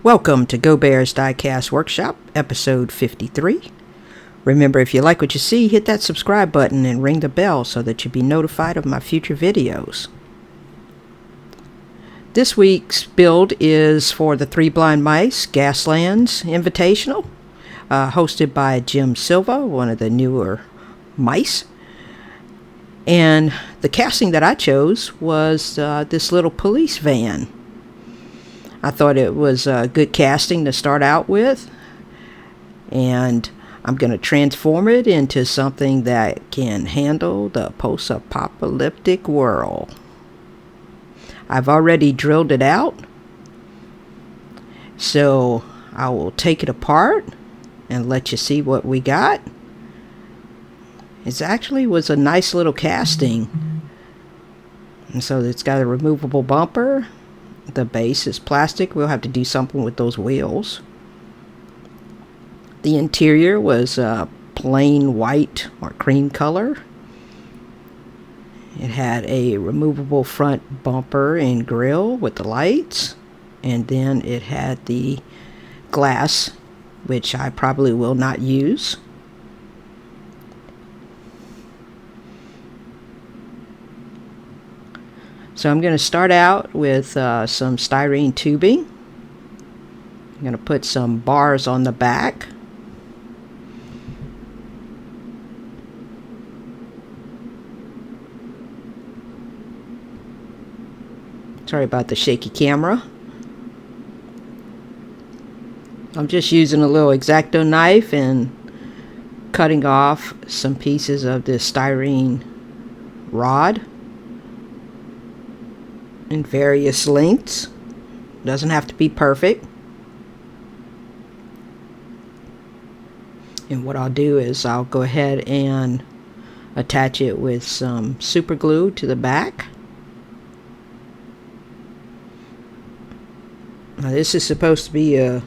Welcome to Go Bears Diecast Workshop, episode 53. Remember, if you like what you see, hit that subscribe button and ring the bell so that you'll be notified of my future videos. This week's build is for the Three Blind Mice Gaslands Invitational, hosted by Jim Silva, one of the newer mice. And the casting that I chose was this little police van. I thought it was good casting to start out with, and I'm going to transform it into something that can handle the post-apocalyptic world. I've already drilled it out, so I will take it apart and let you see what we got. It actually was a nice little casting, and so it's got a removable bumper. The base is plastic. We'll have to do something with those wheels. The interior was plain white or cream color. It had a removable front bumper and grille with the lights. And then it had the glass, which I probably will not use. So I'm going to start out with some styrene tubing. I'm going to put some bars on the back. Sorry about the shaky camera. I'm just using a little X-Acto knife and cutting off some pieces of this styrene rod in various lengths. Doesn't have to be perfect. And what I'll do is I'll go ahead and attach it with some super glue to the back. Now this is supposed to be a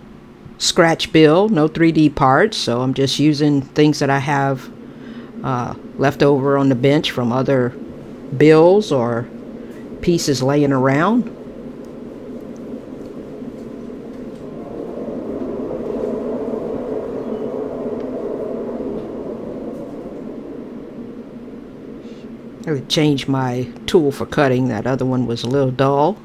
scratch build, no 3D parts, so I'm just using things that I have left over on the bench from other builds or pieces laying around. I would change my tool for cutting. That other one was a little dull.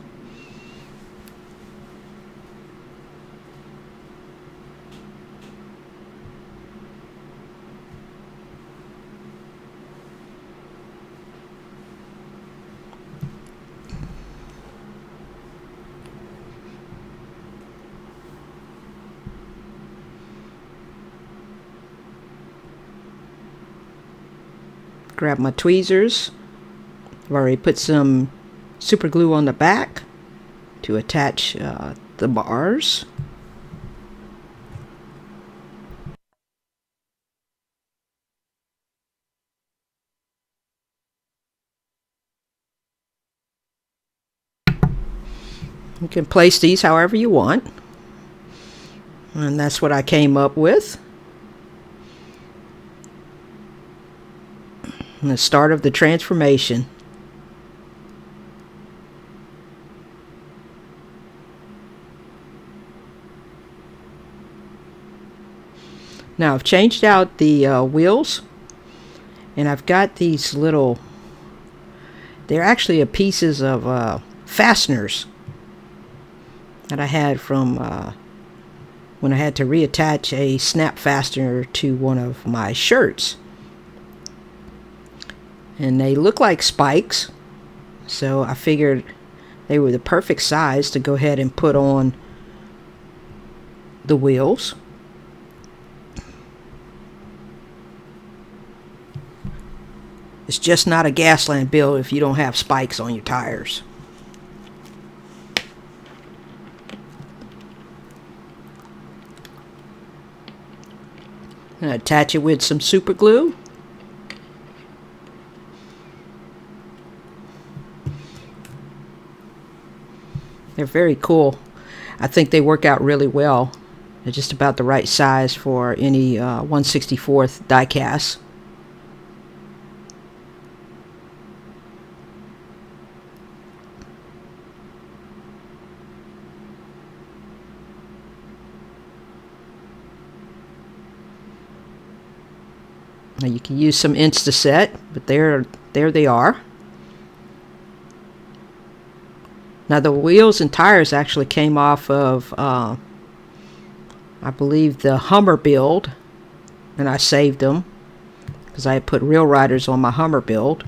Grab my tweezers. I've already put some super glue on the back to attach the bars. You can place these however you want, and that's what I came up with. The start of the transformation. Now I've changed out the wheels, and I've got these little, they're actually pieces of fasteners that I had from when I had to reattach a snap fastener to one of my shirts. And they look like spikes, so I figured they were the perfect size to go ahead and put on the wheels. It's just not a Gasland build if you don't have spikes on your tires. And attach it with some super glue. They're very cool. I think they work out really well. They're just about the right size for any 1/64th die cast. Now you can use some Instaset, but there they are. Now the wheels and tires actually came off of, I believe, the Hummer build, and I saved them because I had put Real Riders on my Hummer build.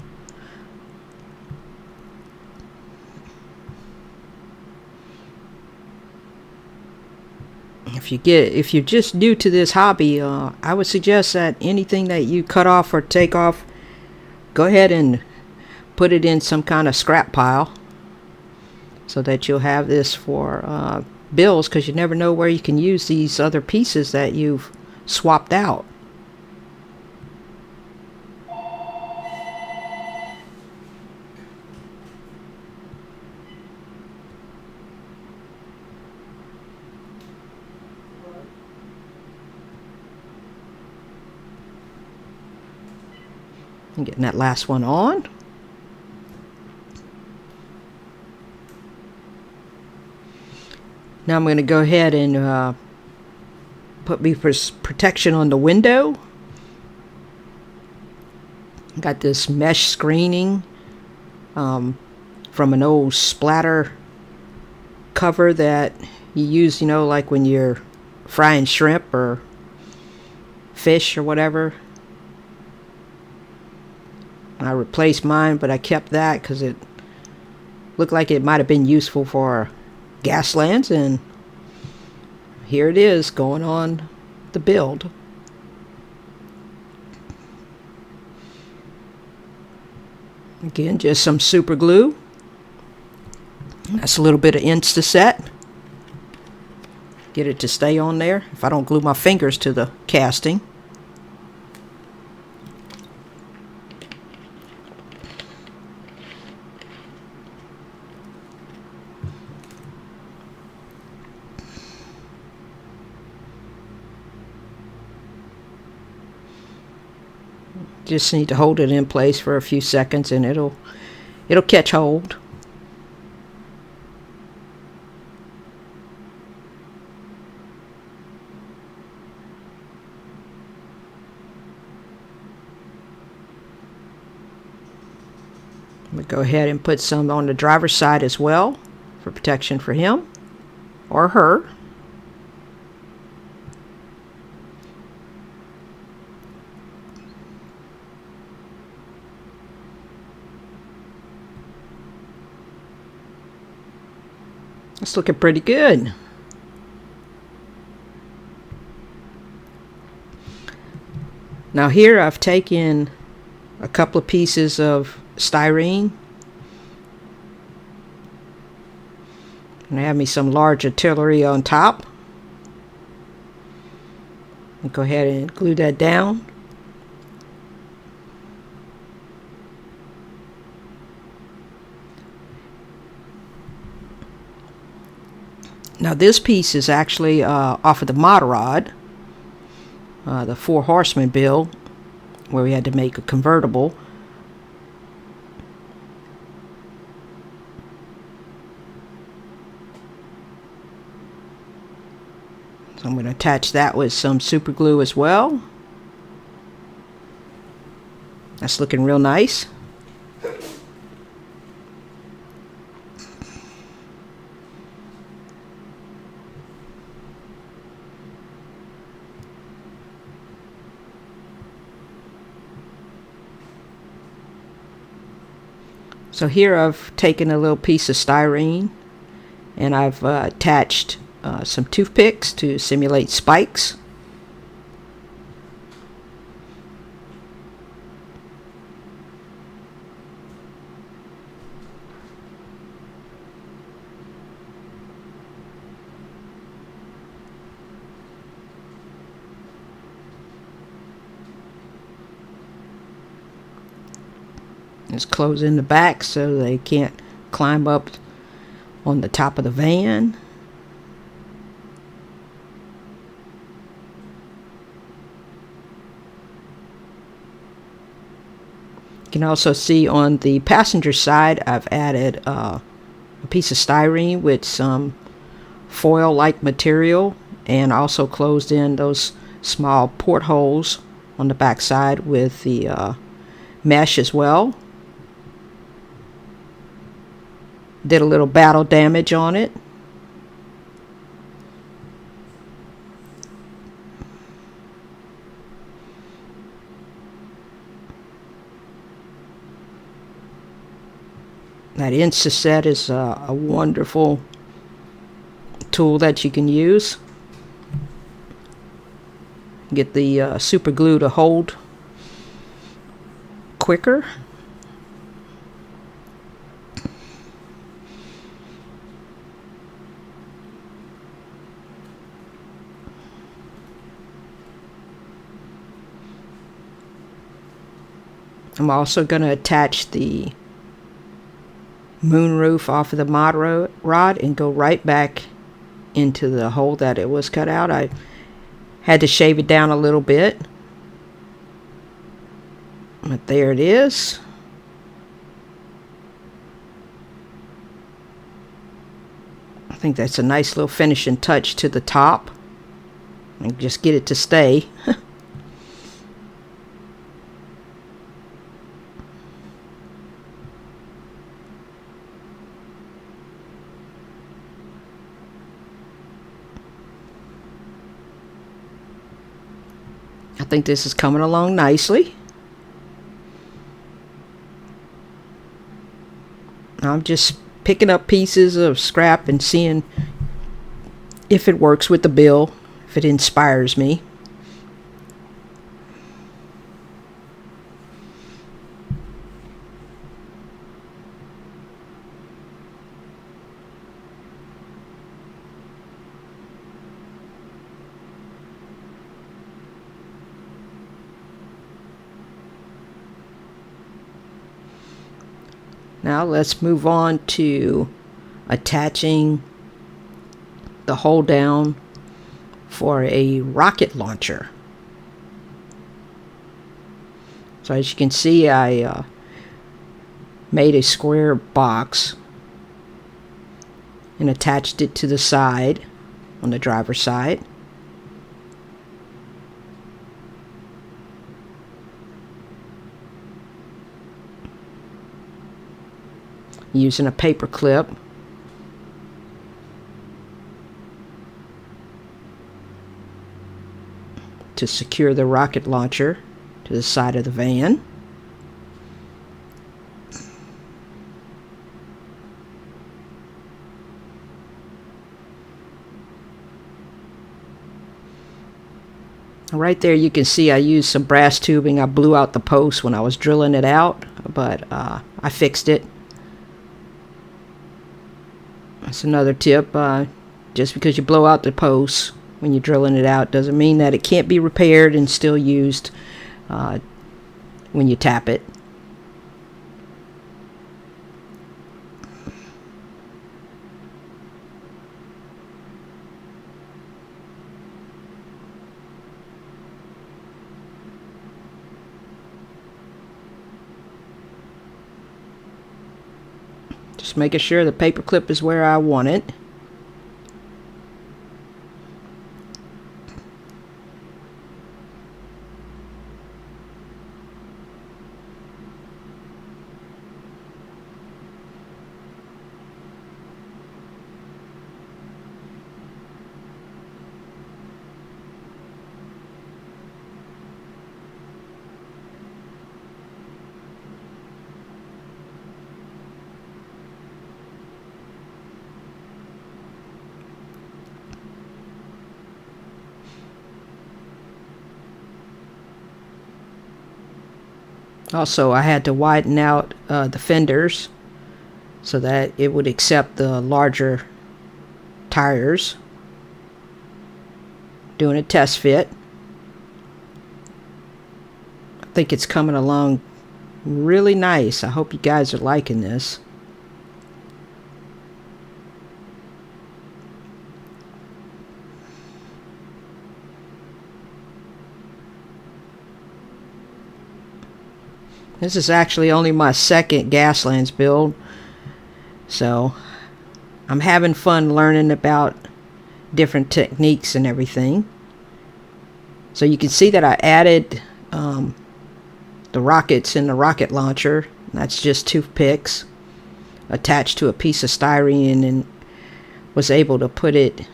If you're just new to this hobby, I would suggest that anything that you cut off or take off, go ahead and put it in some kind of scrap pile so that you'll have this for builds, because you never know where you can use these other pieces that you've swapped out. I'm getting that last one on. Now I'm going to go ahead and put protection on the window. Got this mesh screening from an old splatter cover that you use, like when you're frying shrimp or fish or whatever. I replaced mine, but I kept that because it looked like it might have been useful for Gaslands, and here it is going on the build. Again, just some super glue. That's a little bit of Instaset. Get it to stay on there if I don't glue my fingers to the casting. Just need to hold it in place for a few seconds and it'll catch hold. I'm going to go ahead and put some on the driver's side as well for protection for him or her. It's looking pretty good. Now here I've taken a couple of pieces of styrene and I have me some large artillery on top. And go ahead and glue that down. Now this piece is actually off of the mod rod, the 4 Horsemen build, where we had to make a convertible. So I'm going to attach that with some super glue as well. That's looking real nice. So here I've taken a little piece of styrene and I've attached some toothpicks to simulate spikes. Just close in the back so they can't climb up on the top of the van. You can also see on the passenger side I've added a piece of styrene with some foil-like material and also closed in those small portholes on the back side with the mesh as well. Did a little battle damage on it. That Insta-Set is a wonderful tool that you can use. Get the super glue to hold quicker. I'm also going to attach the moonroof off of the mod rod and go right back into the hole that it was cut out. I had to shave it down a little bit, but there it is. I think that's a nice little finishing touch to the top, and just get it to stay. I think this is coming along nicely. I'm just picking up pieces of scrap and seeing if it works with the bill, if it inspires me. Now let's move on to attaching the hold down for a rocket launcher. So as you can see, I made a square box and attached it to the side on the driver's side. Using a paper clip to secure the rocket launcher to the side of the van. Right there you can see I used some brass tubing. I blew out the post when I was drilling it out, but I fixed it. That's another tip. Just because you blow out the post when you're drilling it out doesn't mean that it can't be repaired and still used when you tap it. Just making sure the paper clip is where I want it. Also, I had to widen out the fenders so that it would accept the larger tires. Doing a test fit. I think it's coming along really nice. I hope you guys are liking this. This is actually only my second Gaslands build, so I'm having fun learning about different techniques and everything. So you can see that I added the rockets in the rocket launcher. That's just toothpicks attached to a piece of styrene, and was able to put it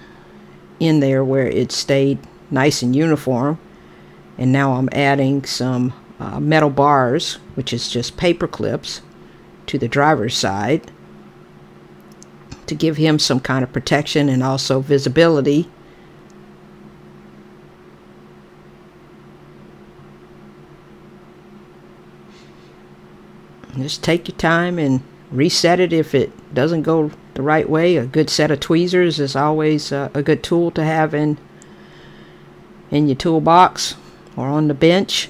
in there where it stayed nice and uniform. And now I'm adding some metal bars, which is just paper clips, to the driver's side to give him some kind of protection and also visibility. Just take your time and reset it if it doesn't go the right way. A good set of tweezers is always a good tool to have in your toolbox or on the bench.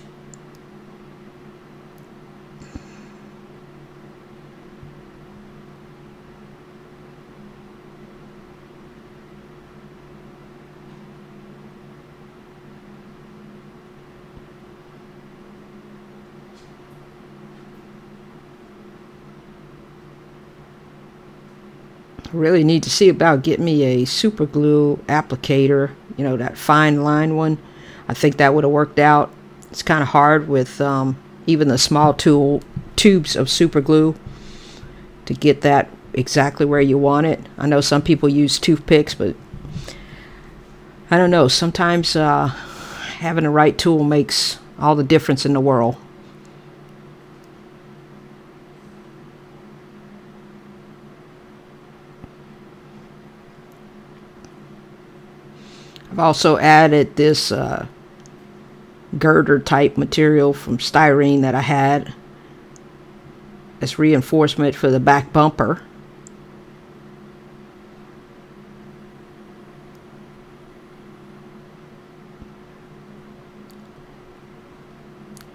Really need to see about getting me a super glue applicator, you know, that fine line one. I think that would have worked out. It's kind of hard with even the small tubes of super glue to get that exactly where you want it. I know some people use toothpicks, but I don't know, sometimes having the right tool makes all the difference in the world. I've also added this girder type material from styrene that I had as reinforcement for the back bumper.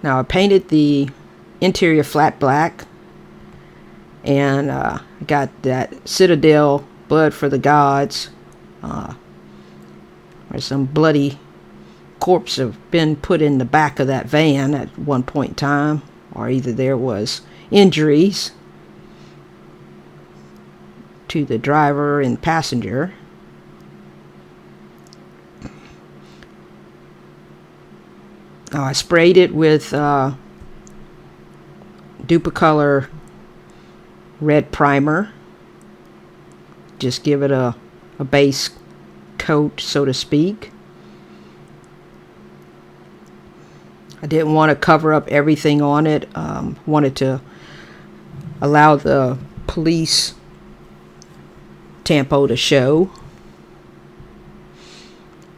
Now I painted the interior flat black, and I got that Citadel blood for the gods. Where some bloody corpse have been put in the back of that van at one point in time, or either there was injuries to the driver and passenger. I sprayed it with Duplicolor red primer. Just give it a base coat, so to speak. I didn't want to cover up everything on it. Wanted to allow the police tampo to show.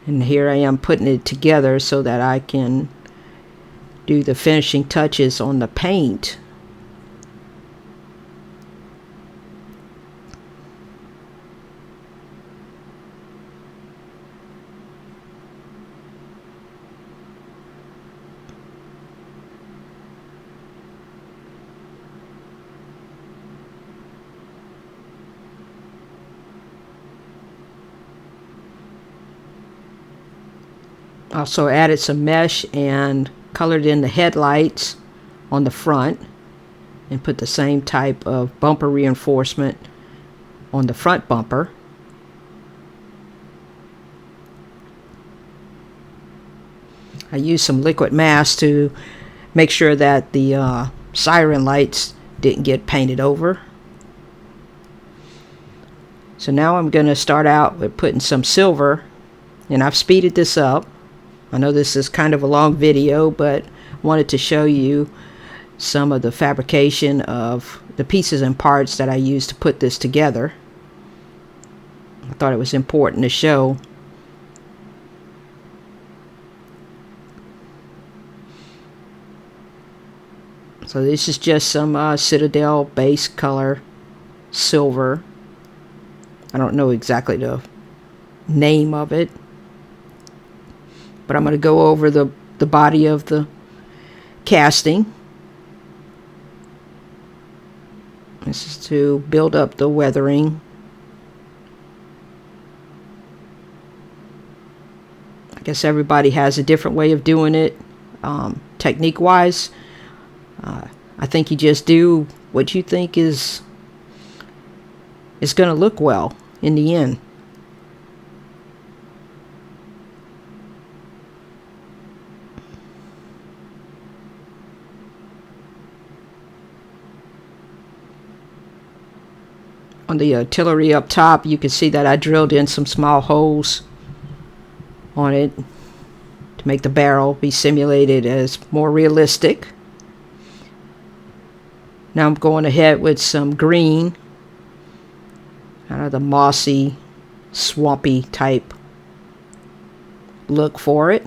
And here I am putting it together so that I can do the finishing touches on the paint. Also added some mesh and colored in the headlights on the front, and put the same type of bumper reinforcement on the front bumper. I used some liquid mask to make sure that the siren lights didn't get painted over. So now I'm going to start out with putting some silver, and I've speeded this up. I know this is kind of a long video, but wanted to show you some of the fabrication of the pieces and parts that I used to put this together. I thought it was important to show. So this is just some Citadel base color silver. I don't know exactly the name of it, but I'm going to go over the body of the casting. This is to build up the weathering. I guess everybody has a different way of doing it. Technique wise, I think you just do what you think is going to look well in the end. On the artillery up top, you can see that I drilled in some small holes on it to make the barrel be simulated as more realistic. Now I'm going ahead with some green, kind of the mossy, swampy type look for it.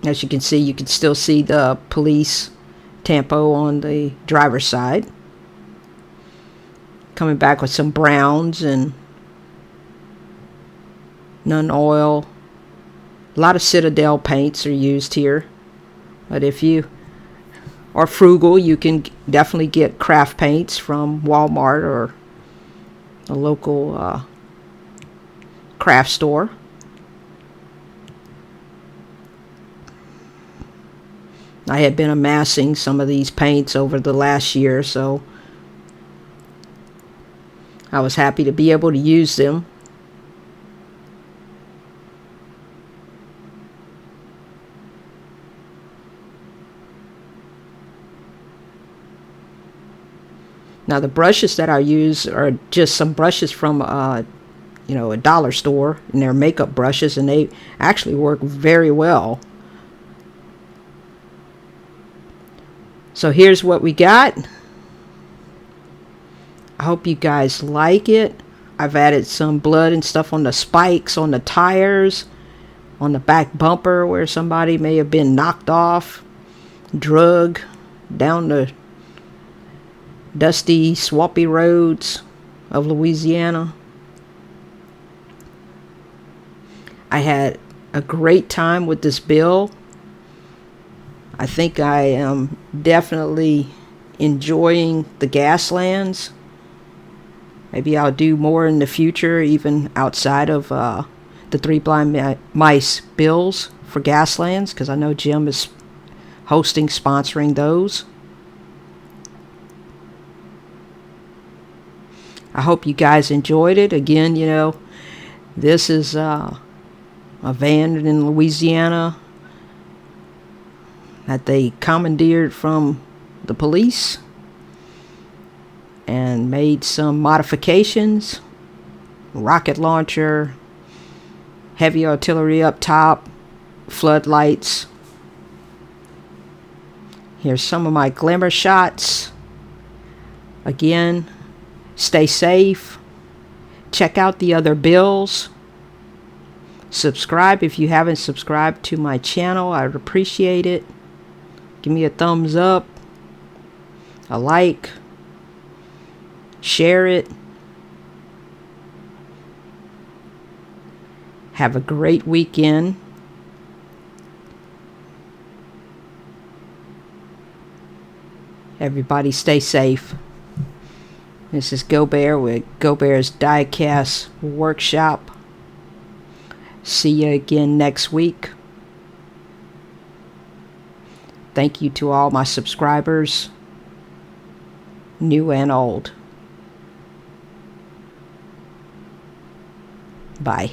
As you can still see the police tampo on the driver's side. Coming back with some browns and none oil. A lot of Citadel paints are used here. But if you are frugal, you can definitely get craft paints from Walmart or a local craft store. I had been amassing some of these paints over the last year, so I was happy to be able to use them. Now the brushes that I use are just some brushes from a dollar store, and they're makeup brushes, and they actually work very well. So here's what we got. I hope you guys like it. I've added some blood and stuff on the spikes, on the tires, on the back bumper where somebody may have been knocked off, drug down the dusty, swampy roads of Louisiana. I had a great time with this build. I think I am definitely enjoying the Gaslands. Maybe I'll do more in the future, even outside of the Three Blind Mice builds for Gaslands, because I know Jim is sponsoring those. I hope you guys enjoyed it. Again, this is a van in Louisiana that they commandeered from the police and made some modifications. Rocket launcher, heavy artillery up top, floodlights. Here's some of my glimmer shots. Again, stay safe. Check out the other builds. Subscribe if you haven't subscribed to my channel. I would appreciate it. Give me a thumbs up, a like, share it. Have a great weekend. Everybody stay safe. This is Go Bear with Go Bear's Diecast Workshop. See you again next week. Thank you to all my subscribers, new and old. Bye.